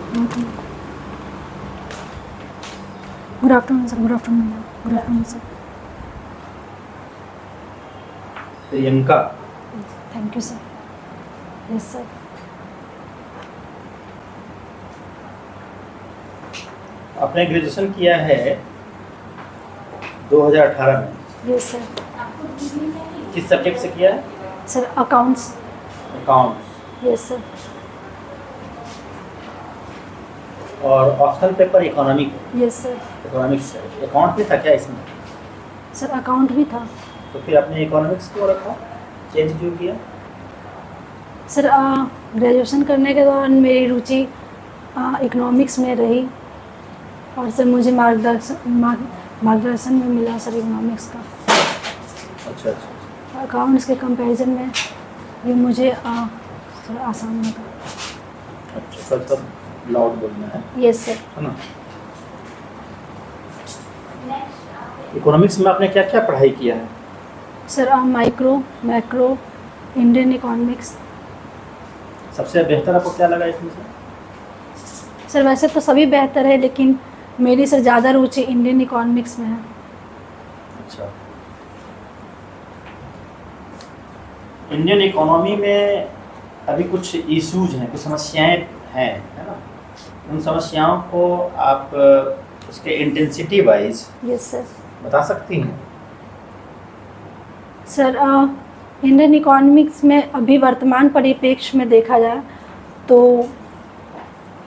Good afternoon sir. Good afternoon. Good afternoon sir. Priyanka, thank you sir. Yes sir. आपने graduation किया है 2018 में। Yes sir. किस subject से किया है? Sir accounts. Accounts. Yes sir. और optional paper economic. Yes sir. Economics है। अकाउंट भी था क्या इसमें? सर अकाउंट भी था। तो फिर आपने इकोनॉमिक्स क्यों रखा, चेंज क्यों किया? सर ग्रेजुएशन करने के दौरान मेरी रुचि इकोनॉमिक्स में रही और सर मुझे मार्गदर्शन में मिला सर इकोनॉमिक्स का। अच्छा अच्छा। अकाउंट्स के कंपैरिजन में ये मुझे थोड़ा आसान लगा। अच्छा, सब सब लाउड बोलना है। Yes sir. है ना? इकोनॉमिक्स में आपने क्या क्या पढ़ाई किया है? Sir micro, macro, Indian economics. सबसे बेहतर आपको क्या लगा इसमें से? सर वैसे तो सभी बेहतर है लेकिन मेरी सर ज़्यादा रुचि इंडियन इकोनॉमिक्स में है। अच्छा। इंडियन इकोनॉमी में अभी कुछ इश्यूज हैं, कुछ समस्याएं हैं, है ना? उन समस्याओं को आप उसके इंटेंसिटी वाइज यस सर। बता सकती हैं? सर इंडियन इकोनॉमिक्स में अभी वर्तमान परिप्रेक्ष्य में देखा जाए तो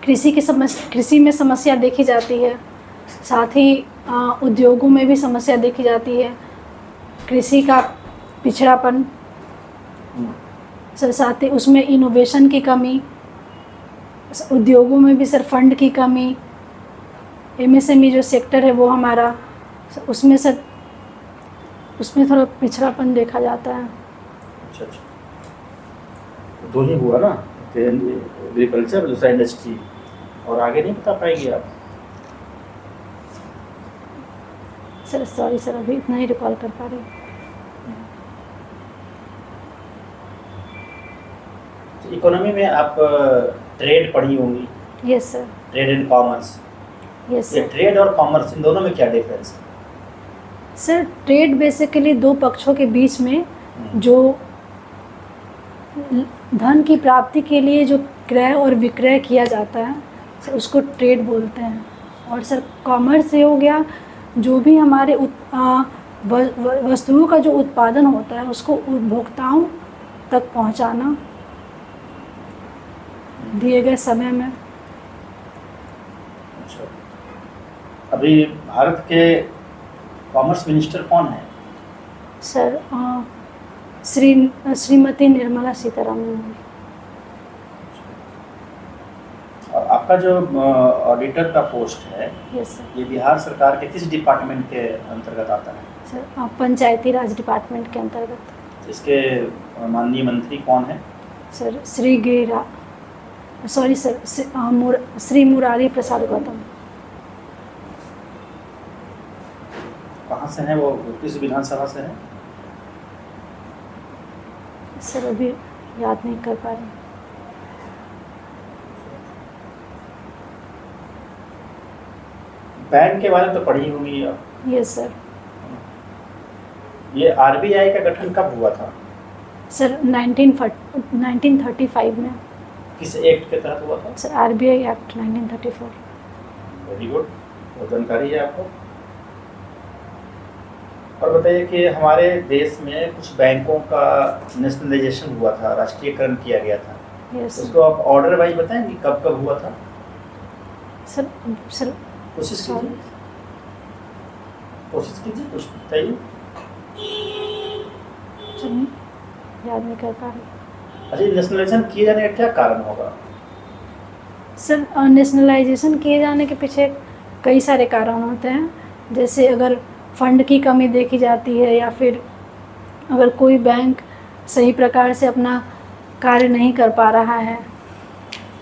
कृषि में समस्या देखी जाती है, साथ ही उद्योगों में भी समस्या देखी जाती है। कृषि का पिछड़ापन, सर साथ ही उसमें इनोवेशन की कमी, उद्योगों में भी सर फंड की कमी, एमएसएमई जो सेक्टर है वो हमारा, उसमें सर उसमें थोड़ा पिछड़ापन देखा जाता है। अच्छा अच्छा। तो दो ही हुआ ना, एग्रीकल्चर, दूसरा इंडस्ट्री, और आगे नहीं बता पाएगी आप? सर सॉरी सर, अभी इतना ही रिकॉल कर पा रही हूँ। इकोनॉमी में आप ट्रेड पढ़ी होंगी? Yes sir. Trade and commerce. Yes ये सर। ट्रेड और कॉमर्स, इन दोनों में क्या डिफरेंस है? सर ट्रेड बेसिकली दो पक्षों के बीच में जो धन की प्राप्ति के लिए जो क्रय और विक्रय किया जाता है सर उसको ट्रेड बोलते हैं। और सर कॉमर्स से हो गया जो भी हमारे वस्तुओं का जो उत्पादन होता है उसको उपभोक्ताओं तक पहुंचाना दिए गए समय में। अच्छा। अभी भारत के कॉमर्स मिनिस्टर कौन है? सर श्रीमती निर्मला सीतारमण। और आपका जो ऑडिटर का पोस्ट है, यस सर। ये बिहार सरकार के किस डिपार्टमेंट के अंतर्गत आता है? सर पंचायती राज डिपार्टमेंट के अंतर्गत। इसके माननीय मंत्री कौन है? सर श्री मुरारी प्रसाद गौतम। कहाँ से हैं वो, किस विधानसभा से हैं? सर अभी याद नहीं कर पा रही। बैंक के बारे में तो पढ़ी होंगी आप? Yes sir. ये आरबीआई का गठन कब हुआ था? सर 1935 में। किस एक्ट के तहत हुआ था? Sir RBI act 1934। Very good, वो जानकारी है आपको। और बताइए कि हमारे देश में कुछ बैंकों का नेशनलाइजेशन हुआ था, राष्ट्रीयकरण किया गया था। यस उसको आप ऑर्डर वाइज बताएंगे कब कब हुआ था? सर। सर कोशिश कीजिए, कुछ बताइए। याद नहीं कर पा रही। अच्छा, नेशनलाइजेशन किए जाने का क्या कारण होगा? सर नेशनलाइजेशन किए जाने के पीछे कई सारे कारण होते हैं, जैसे अगर फंड की कमी देखी जाती है या फिर अगर कोई बैंक सही प्रकार से अपना कार्य नहीं कर पा रहा है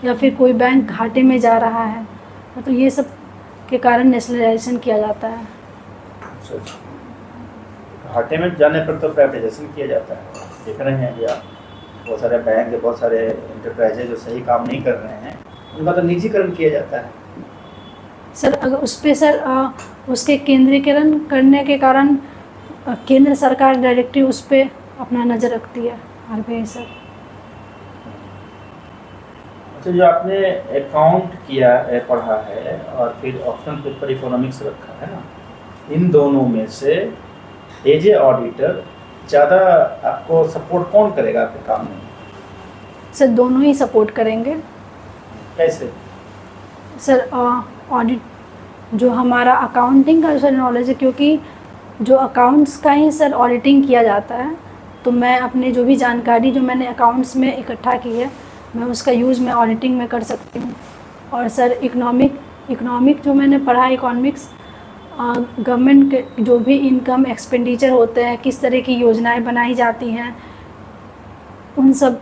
या फिर कोई बैंक घाटे में जा रहा है, तो ये सब के कारण नेशनलाइजेशन किया जाता है। घाटे में जाने पर तो प्राइवेटाइजेशन किया जाता है। देख रहे हैं भैया, बहुत सारे बैंक, बहुत सारे इंटरप्राइजेज जो सही काम नहीं कर रहे हैं, उनका तो निजीकरण किया जाता है। सर अगर उस पर सर उसके केंद्रीकरण करने के कारण केंद्र सरकार डायरेक्टली उस पर अपना नज़र रखती है, आरबीआई सर। अच्छा, जो आपने अकाउंट किया पढ़ा है और फिर ऑप्शनल पेपर इकोनॉमिक्स रखा है ना, इन दोनों में से एज ए ऑडिटर ज़्यादा आपको सपोर्ट कौन करेगा आपके काम में? सर दोनों ही सपोर्ट करेंगे। कैसे? सर ऑडिट जो हमारा अकाउंटिंग का सर नॉलेज है, क्योंकि जो अकाउंट्स का ही सर ऑडिटिंग किया जाता है, तो मैं अपने जो भी जानकारी जो मैंने अकाउंट्स में इकट्ठा की है, मैं उसका यूज़ मैं ऑडिटिंग में कर सकती हूँ। और सर इकोनॉमिक जो मैंने पढ़ा है, इकोनॉमिक्स गवर्नमेंट के जो भी इनकम एक्सपेंडिचर होते हैं, किस तरह की योजनाएं बनाई जाती हैं, उन सब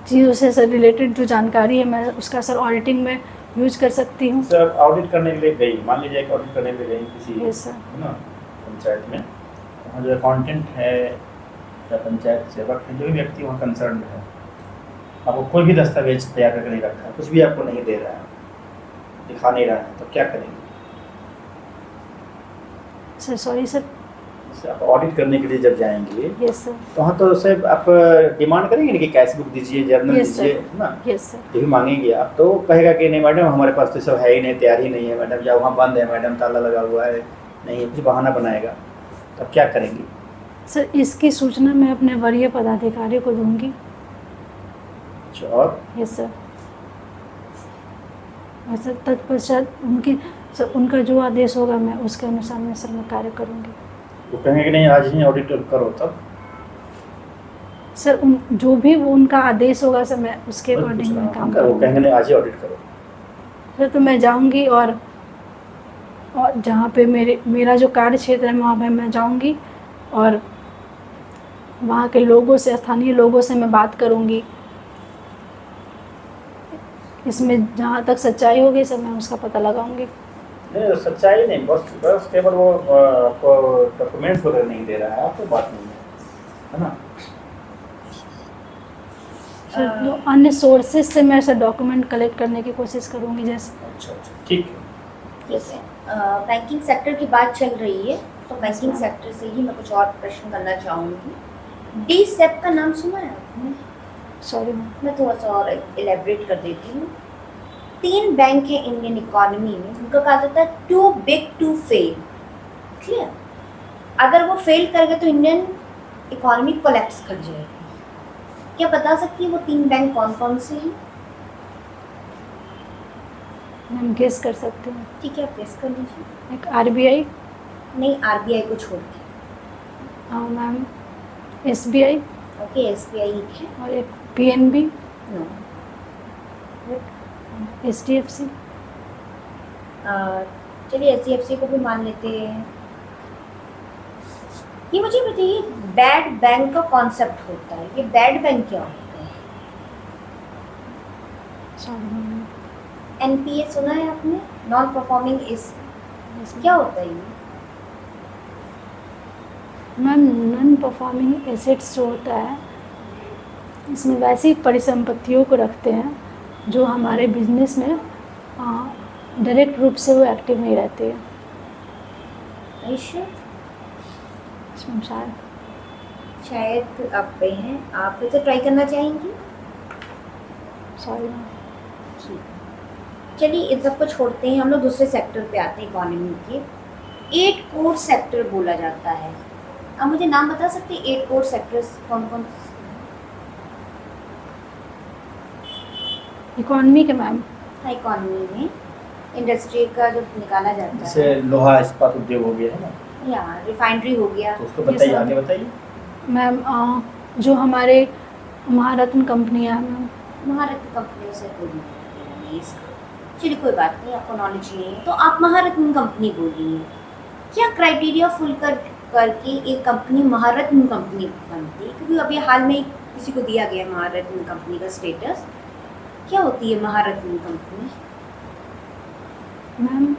चीज़ों से सर रिलेटेड जो जानकारी है, मैं उसका सर ऑडिटिंग में यूज कर सकती हूँ। सर ऑडिट करने के लिए गई, मान लीजिए एक ऑडिट करने के लिए गई किसी यस सर। है ना पंचायत में, वहाँ जो अकाउंटेंट है या पंचायत सेवक है, जो भी व्यक्ति वहाँ कंसर्न है, आपको कोई भी दस्तावेज तैयार करके नहीं रखा है, कुछ भी आपको नहीं दे रहा है, दिखा नहीं रहा है, तो क्या करेंगे? Sir sorry sir. जैसे आप ऑडिट करने के लिए जब जाएंगे, यस सर। तो वहाँ तो सर आप डिमांड करेंगे ना कि कैश बुक दीजिए, जर्नल Yes, sir. दीजिए, है ना? Yes sir. जो भी मांगेंगे आप, तो कहेगा कि नहीं मैडम हमारे पास तो सब है ही नहीं, तैयार ही नहीं है मैडम, या वहाँ बंद है मैडम, ताला लगा हुआ है, नहीं कुछ बहाना बनाएगा, तो आप क्या करेंगी? सर इसकी सूचना मैं अपने वरीय पदाधिकारी को दूंगी। अच्छा, और यस सर। और सर तत्पश्चात उनका जो आदेश होगा, मैं उसके अनुसार मैं सर मैं कार्य करूंगी। वो कहेंगे कि नहीं आज ही ऑडिट करो, तब सर जो भी वो उनका आदेश होगा सर, मैं उसके बस अकॉर्डिंग पूछ मैं रहा काम हूँ, वो करूँगी। कहेंगे नहीं आज ही ऑडिट करो। सर तो मैं जाऊंगी और जहाँ पे मेरा जो कार्य क्षेत्र है, वहाँ पे मैं जाऊंगी और वहाँ के लोगों से, स्थानीय लोगों से मैं बात करूंगी। इसमें जहाँ तक सच्चाई होगी सर, मैं उसका पता लगाऊंगी। नहीं सच्चाई नहीं, बस केवल वो आपको डॉक्यूमेंट्स वगैरह नहीं दे रहा है, आपको बात नहीं है ना? सर जो अन्य सोर्सेज से मैं सर डॉक्यूमेंट कलेक्ट करने की कोशिश करूंगी, जैसे। अच्छा, ठीक है। ठीक है। बैंकिंग सेक्टर की बात चल रही है, तो बैंकिंग सेक्टर से ही मैं कुछ और प्रश्न करना चाहूँगी। डी सेप का नाम सुना है आपने? Sorry ma'am. मैं थोड़ा सा और इलेबरेट कर देती हूँ। 3 बैंक है इंडियन इकोनॉमी में, उनका कहा जाता है too big to fail. Clear? अगर वो फेल कर गए तो इंडियन इकोनॉमी कोलैप्स कर जाएगी। क्या बता सकती है वो 3 बैंक कौन कौन से हैं? मैम गेस कर सकते हैं। ठीक है, आप गेस कर लीजिए। एक आरबीआई, नहीं, आरबीआई को छोड़ के। मैम एसबीआई, ओके, एसबीआई है। और एक पीएनबी, नो। एचडीएफसी। चलिए एचडीएफसी को भी मान लेते हैं। ये मुझे बताइए, बैड बैंक का कॉन्सेप्ट होता है, ये बैड बैंक क्या होता है? Sorry ma'am. एनपीए सुना है आपने? नॉन परफॉर्मिंग इज क्या होता है ये? मैम नॉन परफॉर्मिंग एसेट्स जो होता है, इसमें वैसी परिसंपत्तियों को रखते हैं जो हमारे बिजनेस में डायरेक्ट रूप से वो एक्टिव नहीं रहती है। आयुष्य इसमें शायद आप पे हैं, आप फिर से ट्राई करना चाहेंगी? Sorry ma'am. चलिए इन सबको छोड़ते हैं, हम लोग दूसरे सेक्टर पे आते हैं इकोनॉमी के। 8 कोर सेक्टर बोला जाता है। आप मुझे नाम बता सकते हैं 8 कोर सेक्टर्स कौन कौन? इकोनॉमी के मैम, हाँ, इकोनॉमी में इंडस्ट्री का जो निकाला जाता जैसे है, लोहा इस्पात उद्योग हो गया है ना, या रिफाइनरी हो गया, तो उसको बताइए, Yes, आगे बताइए। मैम जो हमारे महारत्न कंपनियां हैं मैम। महारत्न कंपनियों से कोई नहीं इसका। चलिए कोई बात नहीं, आपको नॉलेज नहीं है तो आप महारत्न कंपनी बोलिए। क्या क्राइटेरिया फुल करके एक कंपनी महारत्न कंपनी बनती है? क्योंकि अभी हाल में किसी को दिया गया महारत्न कंपनी का स्टेटस। क्या होती है महारत्न कंपनी? मैम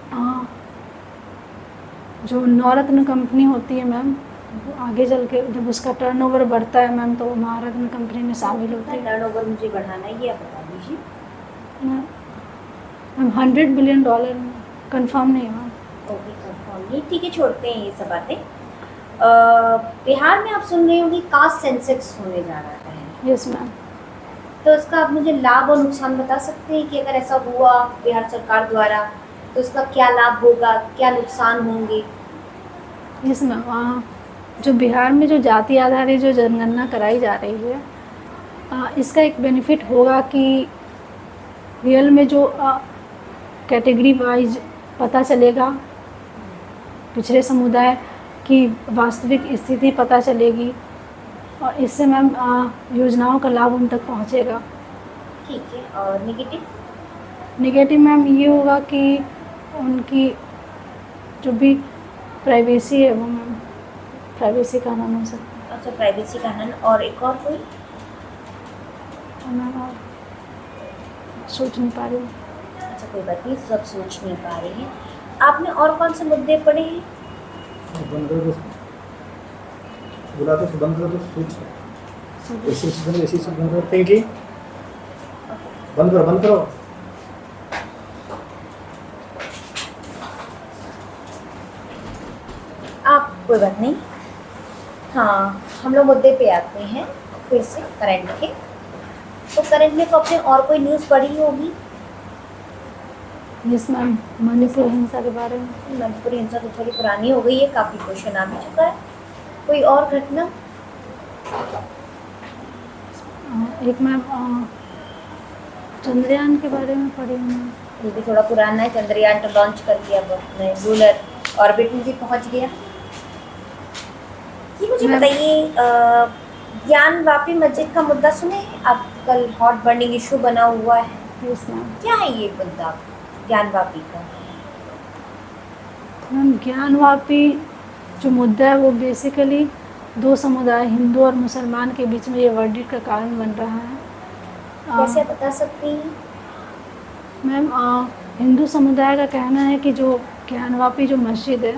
जो नवरत्न कंपनी होती है मैम, वो आगे चल के जब उसका टर्नओवर बढ़ता है मैम, तो वो महारत्न कंपनी में शामिल होती है। टर्नओवर मुझे बढ़ाना है, ये आप बता दीजिए। मैम मैम $100 बिलियन कंफर्म नहीं है मैम। ओके, कंफर्म नहीं, ठीक है, छोड़ते हैं ये सब बातें। बिहार में आप सुन रहे होंगे कास्ट सेंसस होने जा रहा है, यस मैम। तो इसका आप मुझे लाभ और नुकसान बता सकते हैं कि अगर ऐसा हुआ बिहार सरकार द्वारा तो इसका क्या लाभ होगा, क्या नुकसान होंगे? यस मैम, जो बिहार में जो जाति आधारित जो जनगणना कराई जा रही है, इसका एक बेनिफिट होगा कि रियल में जो कैटेगरी वाइज पता चलेगा, पिछड़े समुदाय की वास्तविक स्थिति पता चलेगी और इससे मैम योजनाओं का लाभ उन तक पहुंचेगा। ठीक है, और नेगेटिव? नेगेटिव मैम ये होगा कि उनकी जो भी प्राइवेसी है वो मैम प्राइवेसी का हनन हो सकता अच्छा, प्राइवेसी का हनन। और एक और कोई? है मैम, और सोच नहीं पा रही हूँ। अच्छा, कोई बात नहीं, सब सोच नहीं पा रहे हैं। आपने और कौन से मुद्दे पढ़े हैं? बंद करो तो बुला तो बंद करो तो स्विच ऐसी से बंद करो। पिंकी बंद करो। आप, कोई बात नहीं। हाँ, हम लोग मुद्दे पे आते हैं फिर से करंट के। तो करंट में तो आपने और कोई न्यूज़ पढ़ी होगी? यस मैम, मणिपुर हिंसा के बारे में। मणिपुर हिंसा तो थोड़ी पुरानी हो गई है, काफ़ी क्वेश्चन आ भी चुका है। कोई और घटना? एक मैम चंद्रयान के बारे में पढ़ी हूँ मैम। ये भी थोड़ा पुराना है, चंद्रयान तो लॉन्च कर दिया, अब अपने लूनर ऑर्बिट में भी पहुंच गया। ये मुझे मैम- बताइए, ज्ञानवापी मस्जिद का मुद्दा सुने हैं? आजकल हॉट बर्निंग इशू बना हुआ है, यस मैम। क्या है ये मुद्दा ज्ञानवापी का? मैम ज्ञानवापी जो मुद्दा है वो बेसिकली दो समुदाय हिंदू और मुसलमान के बीच में ये वर्डिक्ट का कारण बन रहा है। कैसे बता सकती हैं? मैम हिंदू समुदाय का कहना है कि जो ज्ञानवापी जो मस्जिद है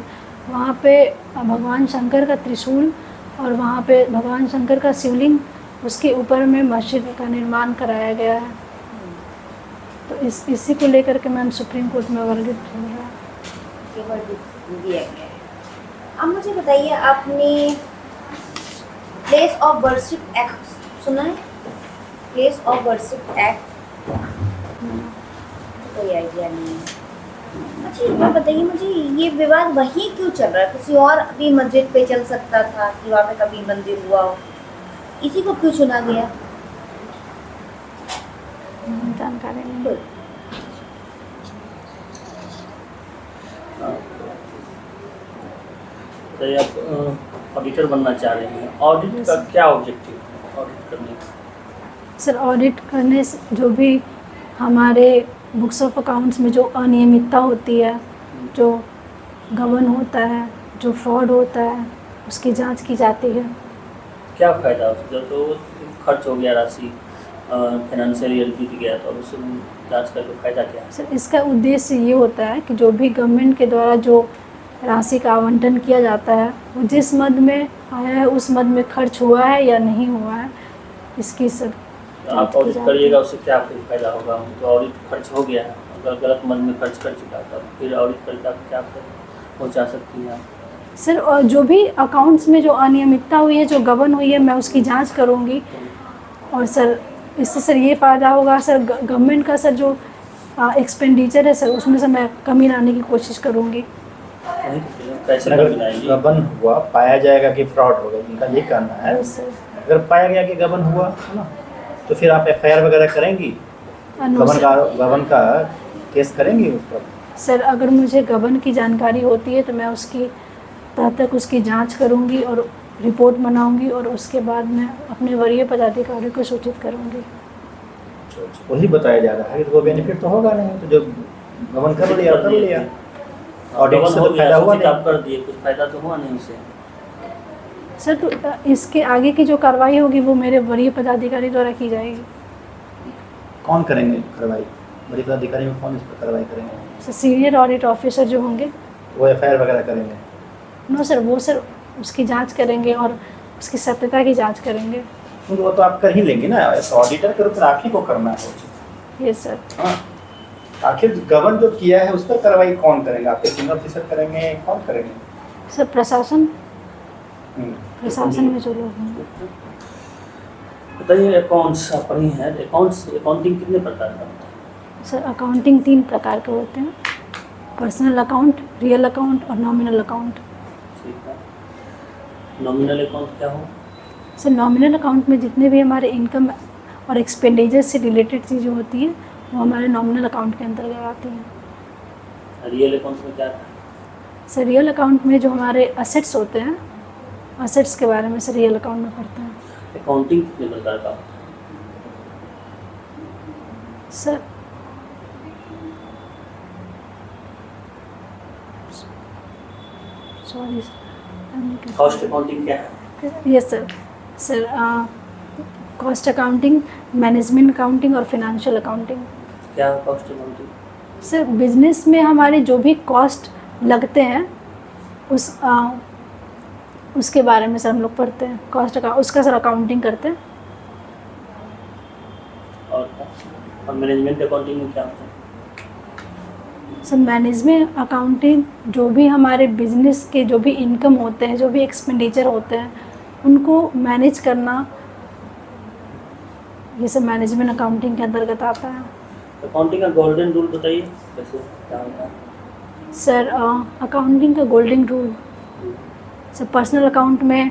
वहाँ पे भगवान शंकर का त्रिशूल और वहाँ पे भगवान शंकर का शिवलिंग, उसके ऊपर में मस्जिद का निर्माण कराया गया है। तो इसी को लेकर के मैम सुप्रीम कोर्ट में वर्डिक्ट हो रहा है। ये वर्डिक्ट दिया गया है। अब मुझे बताइए, आपने प्लेस ऑफ वर्शिप एक्ट सुना है? प्लेस ऑफ वर्शिप एक्ट कोई आइडिया नहीं है। अच्छा, ये बात बताइए मुझे, ये विवाद वहीं क्यों चल रहा है? किसी और भी मस्जिद पे चल सकता था कि वहाँ पे कभी मंदिर हुआ हो, इसी को क्यों चुना गया? जानकारी नहीं। बताइए, आप ऑडिटर बनना चाह रहे हैं, ऑडिट का क्या ऑब्जेक्टिव है ऑडिट करने का? सर ऑडिट करने से जो भी हमारे बुक्स ऑफ अकाउंट्स में जो अनियमितता होती है, जो गबन होता है, जो फ्रॉड होता है, उसकी जांच की जाती है। क्या फ़ायदा उसका? तो खर्च हो गया राशि, फाइनेंशियल ईयर बीत गया, तो अब उससे जांच करके फ़ायदा क्या है? सर इसका उद्देश्य ये होता है कि जो भी गवर्नमेंट के द्वारा जो राशि का आवंटन किया जाता है वो जिस मद में आया है उस मद में खर्च हुआ है या नहीं हुआ है, इसकी सर आप ऑडिट करिएगा, उससे क्या फिर फायदा होगा? तो ऑडिट खर्च हो गया है, अगर गलत मद में खर्च कर चुका था, फिर ऑडिट करके आप क्या पहुँचा सकती हैं? सर और जो भी अकाउंट्स में जो अनियमितता हुई है, जो गबन हुई है, मैं उसकी जांच करूंगी। और सर इससे सर ये फ़ायदा होगा सर, गवर्नमेंट का सर जो एक्सपेंडिचर है सर उसमें से मैं कमी लाने की कोशिश करूंगी। कैसे अगर कमी लाएंगी? गबन हुआ, पाया जाएगा कि फ्रॉड हो गया, इनका ये कहना है। Yes sir. अगर पाया गया कि गबन हुआ है ना, तो फिर आप FIR वगैरह करेंगी, नो सर। गबन का केस करेंगी उस पर? सर अगर मुझे गबन की जानकारी होती है तो मैं उसकी तब तक उसकी जांच करूंगी और रिपोर्ट बनाऊंगी और उसके बाद मैं अपने वरीय पदाधिकारी को सूचित करूंगी। वही बताया जा रहा है कि तो बेनिफिट तो होगा नहीं, तो जो गबन कर लिया ऑडिट से तो फायदा हुआ नहीं। आप कर दिए, कुछ फायदा तो हुआ नहीं उससे। सर तो इसके आगे की जो कार्रवाई होगी वो मेरे वरीय पदाधिकारी द्वारा की जाएगी। कौन करेंगे कार्रवाई? वरीय पदाधिकारी में कौन इस पर कार्रवाई करेंगे? सर सीनियर ऑडिट ऑफिसर जो होंगे वो FIR वगैरह करेंगे? नो सर, वो सर उसकी जांच करेंगे और उसकी सत्यता की जांच करेंगे। क्योंकि वो तो आप कर ही लेंगे ना, ऑडिटर के रूप में आप ही को करना है वो चीज़। Yes sir. हाँ, आखिर गवर्न जो किया है उस पर कार्रवाई कौन करेगा? आपके सीनियर ऑफिसर करेंगे, कौन करेंगे? सर प्रशासन हम्म। प्रशासन में जो लोग हैं। बताइए, अकाउंट्स आप पढ़ी हैं, अकाउंटिंग कितने प्रकार का होता है? सर अकाउंटिंग 3 प्रकार के होते हैं, पर्सनल अकाउंट, रियल अकाउंट और नॉमिनल अकाउंट। ठीक है, नॉमिनल अकाउंट क्या हो? सर नॉमिनल अकाउंट में जितने भी हमारे इनकम और एक्सपेंडिचर से रिलेटेड चीज़ें होती हैं वो हमारे नॉमिनल अकाउंट के अंतर्गत आती हैं। रियल अकाउंट में क्या है? सर रियल अकाउंट में जो हमारे असेट्स होते हैं, असेट्स के बारे में सर रियल अकाउंट में पढ़ते हैं। अकाउंटिंग कितने प्रकार का होता है? Sir sorry sir, cost accounting क्या है? Yes sir. Sir cost accounting, management accounting और फिनेंशियल अकाउंटिंग। क्या है कॉस्ट अकाउंटिंग? सर बिजनेस में हमारे जो भी कॉस्ट लगते हैं उसके बारे में सर हम लोग पढ़ते हैं, कॉस्ट अकाउंट, उसका सर अकाउंटिंग करते हैं। और मैनेजमेंट अकाउंटिंग में क्या होता है? सर मैनेजमेंट अकाउंटिंग जो भी हमारे बिजनेस के जो भी इनकम होते हैं, जो भी एक्सपेंडिचर होते हैं, उनको मैनेज करना, ये सब मैनेजमेंट अकाउंटिंग के अंतर्गत आता है। अकाउंटिंग का गोल्डन रूल बताइए, कैसे क्या होता है? सर अकाउंटिंग का golden rule, sir personal account में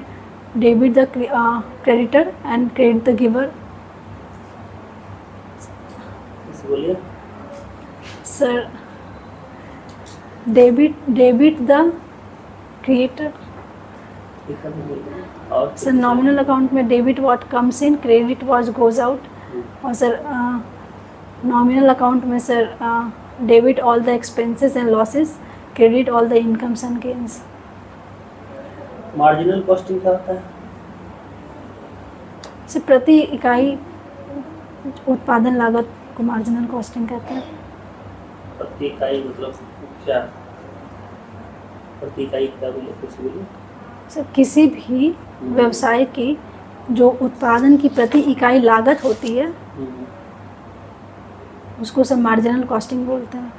debit the creditor and credit the giver. कैसे बोलिए? Sir debit the creator. ठीक है, बोलिए। और सर नॉमिनल अकाउंट में debit what comes in, credit what goes out. और सर नॉमिनल अकाउंट में sir debit all the expenses and losses, credit all the incomes and gains. Marginal costing क्या होता है? सर प्रति इकाई उत्पादन लागत को मार्जिनल कॉस्टिंग कहते हैं। प्रति इकाई मतलब क्या? प्रति इकाई क्या बोलिए, कुछ बोलिए। सर किसी भी व्यवसाय की जो उत्पादन की प्रति इकाई लागत होती है उसको सब मार्जिनल कॉस्टिंग बोलते हैं।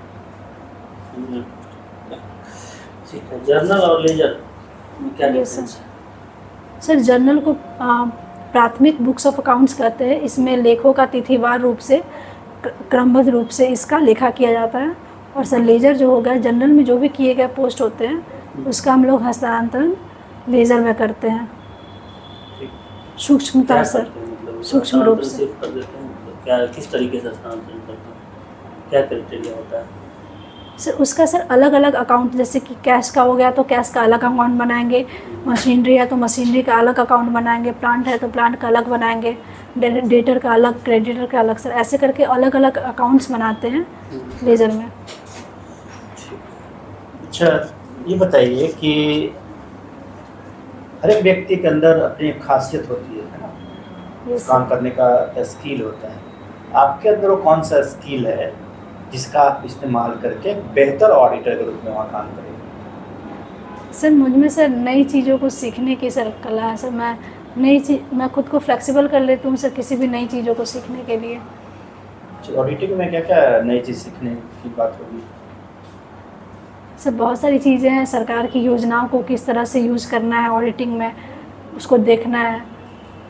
ठीक है, जर्नल और लेजर में क्या Yes, डिफरेंस है? सर जर्नल को प्राथमिक बुक्स ऑफ अकाउंट्स कहते हैं। इसमें लेखों का तिथिवार रूप से, क्रमबद्ध रूप से इसका लेखा किया जाता है। और सर लेजर जो होगा, जर्नल में जो भी किए गए पोस्ट होते हैं उसका हम लोग हस्तांतरण लेजर में करते हैं, सूक्ष्मता क्या सर, करते हैं? मतलब सूक्ष्म रूप हस्तांतरण से। सिर्फ कर देते हैं, मतलब क्या, किस तरीके से हस्तांतरण करते हैं? क्या क्राइटेरिया होता है? सर उसका सर अलग अलग अकाउंट, जैसे कि कैश का हो गया तो कैश का अलग अकाउंट बनाएंगे, मशीनरी है तो मशीनरी का अलग अकाउंट बनाएंगे, प्लांट है तो प्लांट का अलग बनाएंगे, डेटर का अलग, क्रेडिटर का अलग। सर ऐसे करके अलग अलग अकाउंट्स बनाते हैं लेजर में। अच्छा, ये बताइए कि हर एक व्यक्ति के अंदर अपनी एक खासियत होती है ना, यस काम करने का स्किल होता है। आपके अंदर वो कौन सा स्किल है जिसका आप इस्तेमाल करके बेहतर ऑडिटर के रूप में वहाँ काम करेंगे? सर मुझ में सर नई चीज़ों को सीखने की सर कला है। सर मैं खुद को फ्लेक्सिबल कर लेती हूँ सर किसी भी नई चीज़ों को सीखने के लिए। ऑडिटिंग में क्या क्या नई चीज़ सीखने की बात होगी? सर बहुत सारी चीज़ें हैं, सरकार की योजनाओं को किस तरह से यूज़ करना है ऑडिटिंग में, उसको देखना है,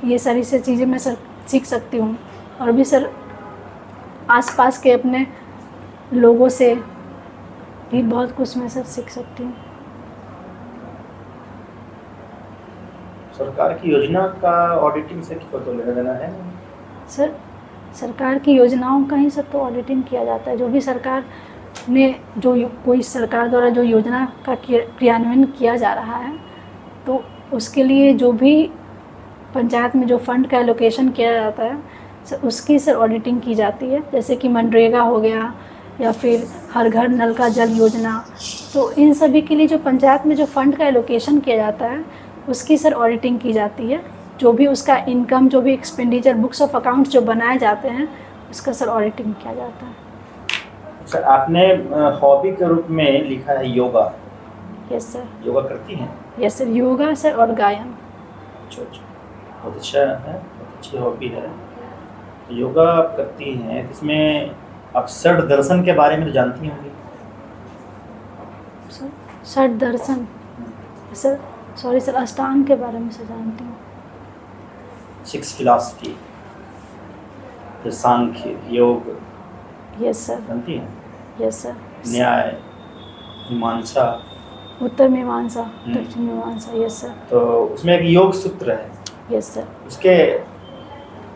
ये सारी से चीज़ें मैं सर सीख सकती हूँ। और भी सर आसपास के अपने लोगों से भी बहुत कुछ मैं सर सीख सकती हूँ। सरकार की योजना का ऑडिटिंग से क्यों तो लेना देना है? सर सरकार की योजनाओं का ही सब तो ऑडिटिंग किया जाता है। जो भी सरकार ने कोई सरकार द्वारा जो योजना का क्रियान्वयन किया जा रहा है तो उसके लिए जो भी पंचायत में जो फंड का एलोकेशन किया जाता है सर उसकी सर ऑडिटिंग की जाती है। जैसे कि मनरेगा हो गया या फिर हर घर नल का जल योजना, तो इन सभी के लिए जो पंचायत में जो फंड का एलोकेशन किया जाता है उसकी सर ऑडिटिंग की जाती है। जो भी उसका इनकम, जो भी एक्सपेंडिचर, बुक्स ऑफ अकाउंट्स जो बनाए जाते हैं उसका सर ऑडिटिंग किया जाता है। अच्छा, आपने हॉबी के रूप में लिखा है योगा। Yes sir. योगा करती हैं? यस सर, योगा सर और गायन। अच्छा, बहुत अच्छा है, बहुत अच्छी हॉबी है। योगा आप करती हैं, इसमें आप षड दर्शन के बारे में तो जानती होंगी। षड दर्शन सर, सॉरी सर, अष्टांग के बारे में से जानती हूँ। 6 फिलॉसफी, सांख्य, योग यस सर, जानती हैं? Yes sir. न्याय, मीमांसा, उत्तर मीमांसा, हम्म। दक्षिण मीमांसा, यस सर, तो उसमें एक योग सूत्र है, यस सर। उसके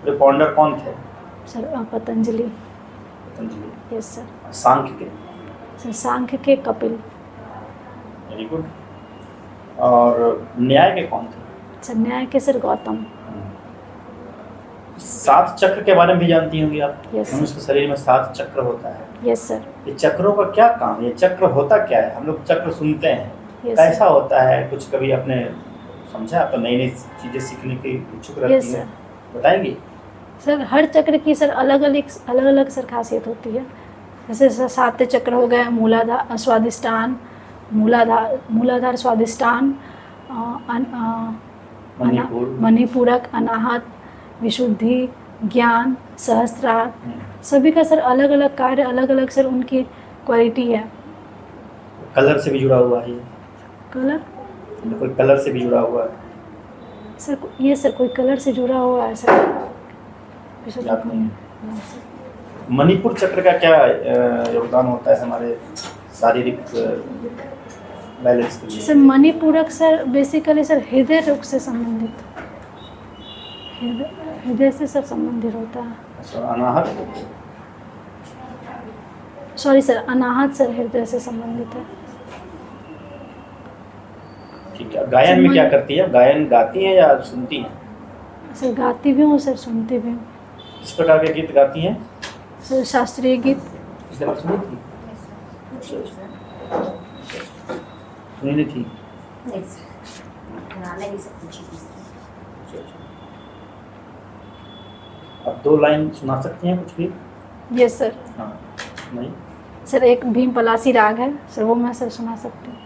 रिपोंडर कौन थे? Sir Patanjali, Patanjali. Yes sir. Sankhya के? सर सांख्य के कपिल, वेरी गुड। और न्याय के कौन थे? सर न्याय के सर गौतम, 7 चक्र के बारे में भी जानती होंगी आप। यस मनुष्य के शरीर में 7 चक्र होता है। यस सर, ये चक्रों का क्या काम है? ये चक्र होता क्या है? हम लोग चक्र सुनते हैं, यस कैसा सर, होता है? कुछ कभी आपने समझा? आप तो नई नई चीजें सीखने की इच्छुक रहती यस हैं, सर। बताएंगी? सर हर चक्र की सर अलग अलग सर खासियत होती है। जैसे सर सात्य चक्र हो गए, मूलाधार स्वादिष्टान, मूलाधार स्वादिष्टान, मणिपुर, मणिपूरक, अनाहत, विशुद्धि, ज्ञान, सहस्त्रार, हम्म। सभी का सर अलग अलग कार्य, अलग अलग सर उनकी क्वालिटी है। कलर से भी जुड़ा हुआ है ये? कलर कोई कलर से भी जुड़ा हुआ है? सर, ये सर कोई कलर से जुड़ा हुआ है सर, याद नहीं है। मणिपुर चक्र का क्या योगदान होता है हमारे शारीरिक बैलेंस के लिए? Sir Manipurak sir basically sir हृदय रोग से संबंधित, हृदय से सर संबंधित होता है। अच्छा, अनाहत? सॉरी सर, अनाहत सर हृदय से संबंधित है। ठीक है। गायन में क्या करती है? गायन गाती हैं या सुनती हैं? सर गाती भी हूँ सर, सुनती भी हूँ। किस प्रकार के गीत गाती हैं? सर शास्त्रीय गीत, इसके बाद सुनी थी? सुनी नहीं थी? नहीं सर, गाना ये सब पूछी थी। अच्छा, अच्छा। अब 2 लाइन सुना सकती हैं कुछ भी? Yes sir. हाँ, नहीं? सर एक भीम पलासी राग है सर, वो मैं सर सुना सकती हूँ।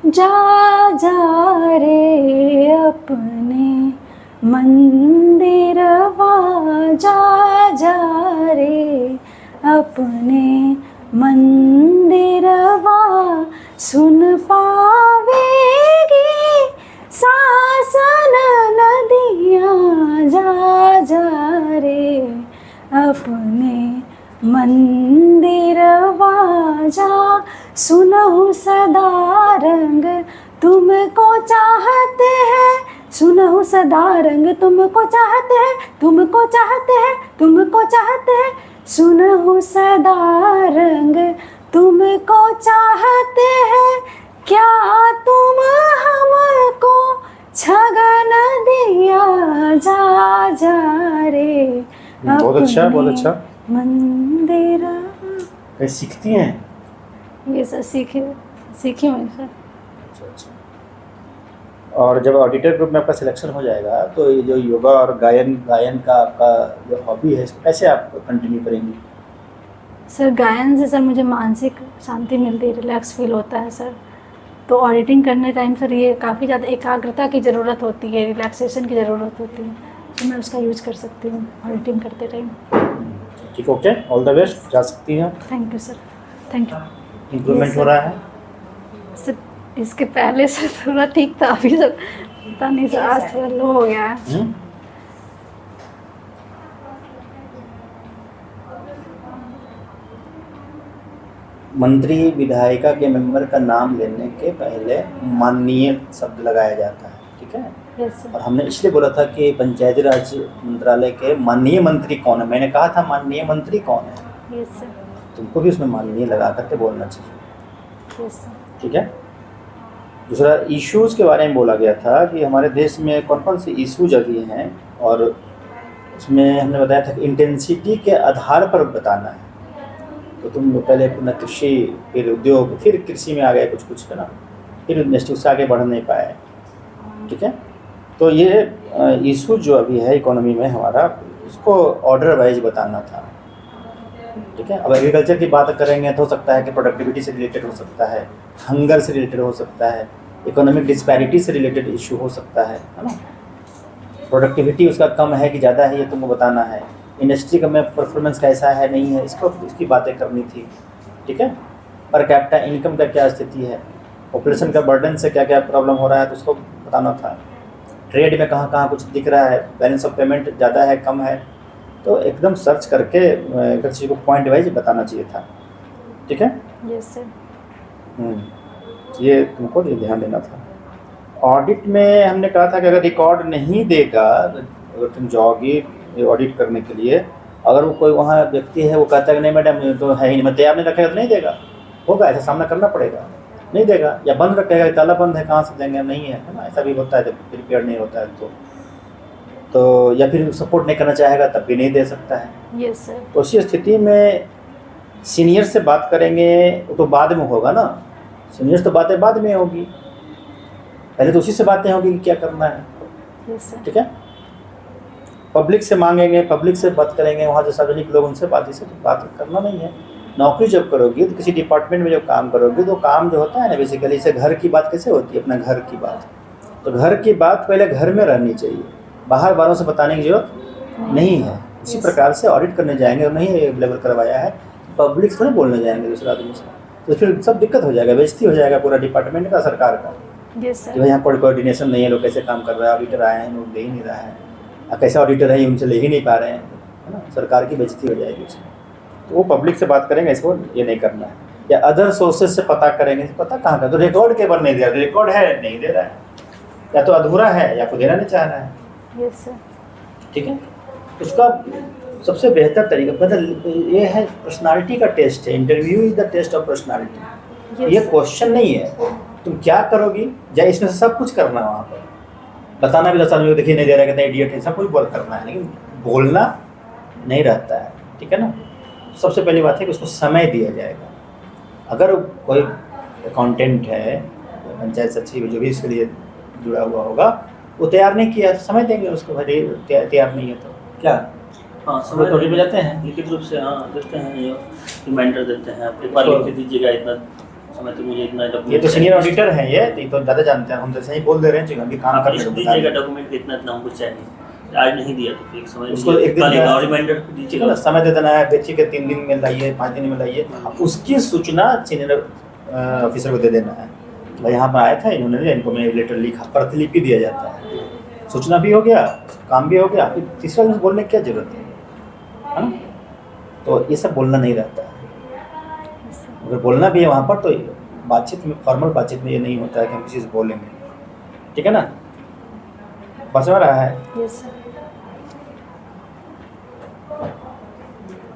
जा जा रे अपने मंदिरवा, जा जा रे अपने मंदिरवा, सुन पावेगी सासन नदियाँ, जा जा रे अपने मंदिरवा, जा सुनहु सदा रंग तुमको चाहते हैं, सुनहु सदा रंग तुमको चाहते हैं, तुमको चाहते हैं, तुमको चाहते हैं, सुनहु सदा रंग तुमको चाहते हैं, क्या तुम हमको छगन दिया, जा जा रे बहुत अच्छा, बहुत अच्छा। मंदिर। कहीं सीखती हैं? ये सर सीखी हूँ सर। अच्छा, अच्छा। और जब ऑडिटर ग्रुप में आपका सिलेक्शन हो जाएगा तो ये जो योगा और गायन का आपका जो हॉबी है, इसको कैसे आप कंटिन्यू करेंगी? सर गायन से सर मुझे मानसिक शांति मिलती है, रिलैक्स फील होता है सर। तो ऑडिटिंग करने टाइम सर ये काफ़ी ज़्यादा एकाग्रता की ज़रूरत होती है, रिलैक्सेशन की ज़रूरत होती है, तो मैं उसका यूज़ कर सकती हूँ ऑडिटिंग करते टाइम। ठीक, ओके, ऑल द बेस्ट, जा सकती हैं। Thank you sir, thank you. Improvement Yes, हो sir. रहा है? सर इसके पहले सर थोड़ा ठीक था, अभी सर पता नहीं सर, आज थोड़ा लो हो गया है। मंत्री विधायिका के मेंबर का नाम लेने के पहले माननीय शब्द लगाया जाता है, ठीक है? Yes sir. और हमने इसलिए बोला था कि पंचायती राज मंत्रालय के माननीय मंत्री कौन है, मैंने कहा था माननीय मंत्री कौन है, यस सर। तुमको भी उसमें माननीय लगा करके बोलना चाहिए, यस सर। ठीक है? दूसरा, इश्यूज़ के बारे में बोला गया था कि हमारे देश में कौन कौन से इश्यूज अभी हैं, और उसमें हमने बताया था कि इंटेंसिटी के आधार पर बताना है। तो तुम पहले अपना कृषि, फिर उद्योग, फिर कृषि में आ गए कुछ कुछ, है ना, फिर इंडस्ट्री, उससे आगे बढ़ नहीं पाए, ठीक है? तो ये इशू जो अभी है इकोनॉमी में हमारा, उसको ऑर्डर वाइज बताना था, ठीक है? अब एग्रीकल्चर की बात करेंगे तो हो सकता है कि प्रोडक्टिविटी से रिलेटेड हो सकता है, हंगर से रिलेटेड हो सकता है, इकोनॉमिक डिस्पैरिटी से रिलेटेड इशू हो सकता है ना? प्रोडक्टिविटी उसका कम है कि ज़्यादा है, ये तुमको बताना है। इंडस्ट्री का में परफॉर्मेंस कैसा है नहीं है, इसकी बातें करनी थी, ठीक है। पर कैपिटा इनकम का क्या स्थिति है, पॉपुलेशन का बर्डन से क्या क्या प्रॉब्लम हो रहा है तो उसको बताना था। ट्रेड में कहाँ कहाँ कुछ दिख रहा है, बैलेंस ऑफ पेमेंट ज़्यादा है कम है, तो एकदम सर्च करके हर चीज़ को पॉइंट वाइज बताना चाहिए था, ठीक है। Yes sir. ये तुमको ये ध्यान देना था। ऑडिट में हमने कहा था कि अगर रिकॉर्ड नहीं देगा, अगर तुम जाओगी ऑडिट करने के लिए, अगर वो कोई वहाँ व्यक्ति है वो कहता है कि नहीं मैडम ये तो है ही नहीं, मैं तैयार नहीं रखेगा तो नहीं देगा, होगा ऐसा सामना करना पड़ेगा, नहीं देगा। या बंद रखेगा, ताला बंद है, कहाँ से देंगे, नहीं है ना, ऐसा भी होता है जब प्रिपेयर नहीं होता है तो या फिर सपोर्ट नहीं करना चाहेगा तब भी नहीं दे सकता है। Yes sir. तो उसी स्थिति में सीनियर से बात करेंगे, वो तो बाद में होगा ना, सीनियर से तो बातें बाद में होगी, पहले तो उसी से बातें होगी कि क्या करना है, यस सर। ठीक है। पब्लिक से मांगेंगे, पब्लिक से बात करेंगे, वहाँ जो सार्वजनिक लोग उनसे बात करना नहीं है। नौकरी जब करोगी तो किसी डिपार्टमेंट में जब काम करोगी तो काम जो होता है ना बेसिकली, इसे घर की बात कैसे होती है, अपना घर की बात, तो घर की बात पहले घर में रहनी चाहिए, बाहर वालों से बताने की जरूरत नहीं है। इसी प्रकार से ऑडिट करने जाएंगे और नहीं अवेलेबल करवाया है, पब्लिक से नहीं बोलने जाएंगे दूसरे आदमी से, तो फिर सब दिक्कत हो जाएगा, बेइज्जती हो जाएगा पूरा डिपार्टमेंट का, सरकार का। Yes sir. जो यहाँ पर कोऑर्डिनेशन नहीं है, लोग कैसे काम कर रहा है, ऑडिटर आए हैं लोग दे ही नहीं रहा है, कैसे ऑडिटर है उनसे ले ही नहीं पा रहे हैं, है ना, सरकार की बेइज्जती हो जाएगी उसमें। तो वो पब्लिक से बात करेंगे, इसको ये नहीं करना है। या अदर सोर्सेज से पता करेंगे, पता कहाँ का, तो रिकॉर्ड केवल नहीं दे रहा, रिकॉर्ड है नहीं दे रहा है, या तो अधूरा है या फिर देना नहीं चाह रहा है, यस सर। ठीक है। उसका सबसे बेहतर तरीका मतलब ये है, पर्सनालिटी का टेस्ट है, interview is the test of personality. ये क्वेश्चन नहीं है तुम क्या करोगी, या इसमें से सब कुछ करना है, वहाँ पर बताना भी 10 आदमी को देखिए नहीं दे रहा, कितना इडियट है, सब कुछ बोल करना है, लेकिन बोलना नहीं रहता है, ठीक है ना। सबसे पहली बात है कि उसको समय दिया जाएगा। अगर कोई अकाउंटेंट है, पंचायत सचिव जो भी इसके लिए जुड़ा हुआ होगा, वो तैयार नहीं किया तो समय देंगे उसको, भाई तैयार नहीं है तो क्या, हाँ समय तो हो जाते हैं लिखित रूप से, हाँ देते हैं, ये रिमाइंडर देते हैं, आप एक बार लिख के दीजिएगा इतना समय तो मुझे इतना ये तो सीनियर ऑडिटर है, ये तो ज़्यादा जानते हैं, हम तो सही बोल दे रहे हैं, हम भी काम आप कर लिस्ट रहे दीजिएगा हैं। डॉक्यूमेंट इतना इतना हमको चाहिए, आज नहीं दिया तो फिर एक समय उसको एक दिन और रिमाइंडर ठीक है ना, दीजिएगा। समय दे देना है, बच्चे के 3 दिन में लाइए, 5 दिन में लाइए, उसकी सूचना सीनियर ऑफिसर को दे देना है, भाई यहाँ पर आया था इन्होंने, इनको मैं लेटर लिखा, प्रतिलिपि दिया जाता है, सूचना भी हो गया, काम भी हो गया, फिर तीसरा दिन बोलने की क्या जरूरत है ना। तो ये सब बोलना नहीं रहता है। अगर बोलना भी है वहाँ पर तो बातचीत में, फॉर्मल बातचीत में ये नहीं होता है कि हम किसी से बोलेंगे, ठीक है ना, बस में रहा है। Yes sir.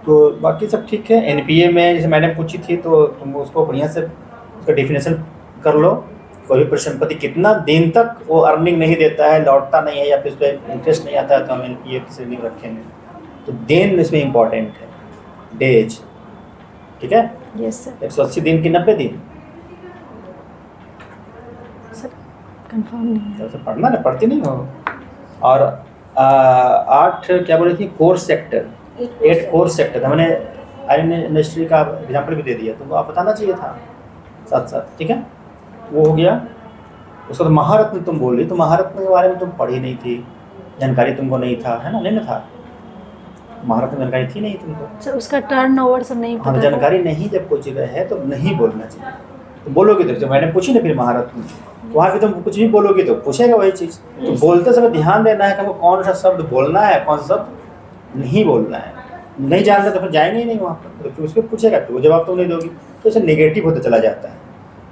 तो बाकी सब ठीक है। एनपीए में जैसे मैडम पूछी थी तो तुम उसको बढ़िया से उसका डेफिनेशन कर लो, कोई भी परिसंपत्ति कितना दिन तक वो अर्निंग नहीं देता है, लौटता नहीं है या फिर उस पर इंटरेस्ट नहीं आता है तो हम एनपीए से नहीं रखेंगे। तो दिन इसमें इम्पॉर्टेंट है, डेज, ठीक है। Yes sir. 180 दिन की 90 दिन, सर कंफर्म नहीं है। तो पढ़ना ना, पढ़ती नहीं हो। और 8 क्या बोली थी, कोर सेक्टर, 8 कोर सेक्टर, हमने आयरन इंडस्ट्री का एग्जाम्पल भी दे दिया, तो आप बताना चाहिए था साथ साथ, ठीक है। वो हो गया। उसके बाद महारत्न तुम बोल रही, तो महारत्न के बारे में तुम पढ़ी नहीं थी, जानकारी तुमको नहीं था, है ना, नहीं ना था, महारत्न जानकारी थी नहीं तुमको। सर उसका टर्नओवर सब नहीं हाँ, पता। जानकारी नहीं जब कोई जगह है तो नहीं बोलना चाहिए, तो बोलोगे तो जब मैंने पूछी ना फिर महारत्न, वहाँ भी तुम कुछ भी बोलोगे तो पूछेगा वही चीज़। तो बोलते समय ध्यान देना है कि हमको कौन सा शब्द बोलना है, कौन सा शब्द नहीं बोलना है। नहीं जानते तो फिर जाएंगे ही नहीं वहाँ पर, तो फिर उसको पूछेगा तो वो जवाब तो नहीं दोगी, तो इसे नेगेटिव होता चला जाता है।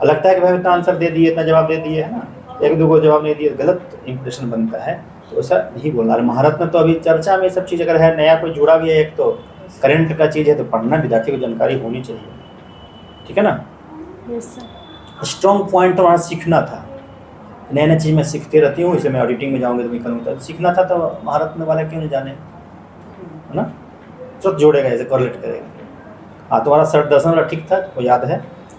और लगता है कि भाई इतना आंसर दे दिए, इतना जवाब दे दिए, है ना, 1-2 को जवाब नहीं दिए, गलत इंप्रेशन बनता है, तो ऐसा नहीं बोलना। और महारत्न तो अभी चर्चा में सब चीज़ अगर है, नया कोई जुड़ा भी है, एक तो करंट का चीज़ है, तो पढ़ना विद्यार्थी को जानकारी होनी चाहिए, ठीक है ना। Yes sir. स्ट्रॉन्ग पॉइंट हमारा सीखना था, नया नया चीज़ मैं सीखते रहती हूँ, इसलिए मैं ऑडिटिंग में जाऊँगी तो मैं करूँगा, सीखना था तो महारत्न वाला क्यों नहीं जाने, है ना, तो जोड़ेगा, ऐसे कॉरलेट करेगा। हाँ, तुम्हारा सर्व दर्शन वाला ठीक था, वो याद है,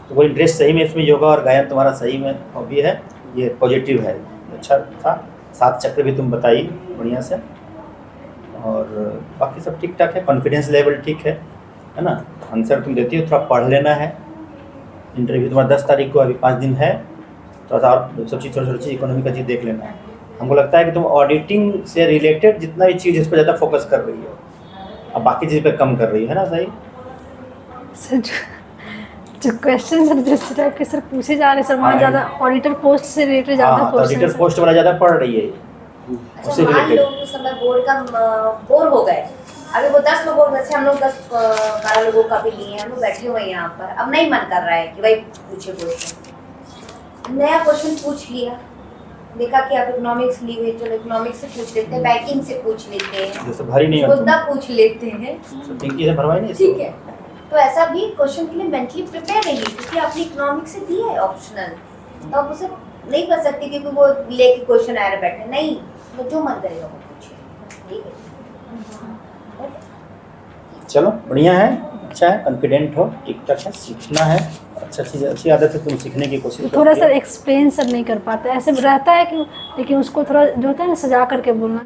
तो वो इंटरेस्ट सही में इसमें योगा और गायन तुम्हारा सही में हॉबी है, ये पॉजिटिव है, अच्छा था। 7 चक्र भी तुम बताई बढ़िया से, और बाकी सब ठीक ठाक है, कॉन्फिडेंस लेवल ठीक है ना। आंसर तुम देती हो, थोड़ा पढ़ लेना है। इंटरव्यू तुम्हारा 10 तारीख को, अभी 5 दिन है, थोड़ा सा और सब चीज़ छोटी चीज़ इकोनॉमी का चीज़ देख लेना है। हमको लगता है कि तुम ऑडिटिंग से रिलेटेड जितना भी चीज़ इस पर ज़्यादा फोकस कर रही हो, अब बाकी चीज़ पे कम कर रही है ना, सही? सर जो क्वेश्चन सर जिस टाइप के सर पूछे जा रहे हैं सर, वहाँ हाँ, ज़्यादा ऑडिटर पोस्ट से रिलेटेड ज़्यादा हाँ, तो क्वेश्चन ऑडिटर पोस्ट वाला ज़्यादा पढ़ रही है ये। अच्छा उससे मान related। लो उस समय बोर्ड का बोर हो गए, अभी वो 10 लोगों में से हम लोग 10-12 लोगों का भी लिए, हम लोग बैठे हुए हैं यहाँ पर, अब नहीं मन कर रहा है कि भाई पूछे क्वेश्चन, नया क्वेश्चन पूछ लिया, देखा कि आप इकोनॉमिक्स लिए हुए, चलो इकोनॉमिक्स से पूछ लेते हैं, बैंकिंग से पूछ लेते हैं, जैसे भारी नहीं होता, मुद्दा पूछ लेते हैं, तो पिंकी से भरवाई नहीं इसको? ठीक है। तो ऐसा भी क्वेश्चन के लिए मेंटली प्रिपेयर रहिए, क्योंकि आपने इकोनॉमिक्स से दिया है ऑप्शनल, तो आप उसे नहीं कर सकते क्योंकि वो लेके क्वेश्चन आ रहे बैठे, नहीं, तो जो मन करेगा वो पूछिए, ठीक है। चलो बढ़िया है, अच्छा है, कॉन्फिडेंट हो, ठीक ठाक है, सीखना है, अच्छा चीज़, अच्छी आदत है, तुम सीखने की कोशिश थोड़ा करती सा हो। एक्सप्लेन सर नहीं कर पाता, ऐसे रहता है कि, लेकिन उसको थोड़ा जो होता है ना सजा करके बोलना,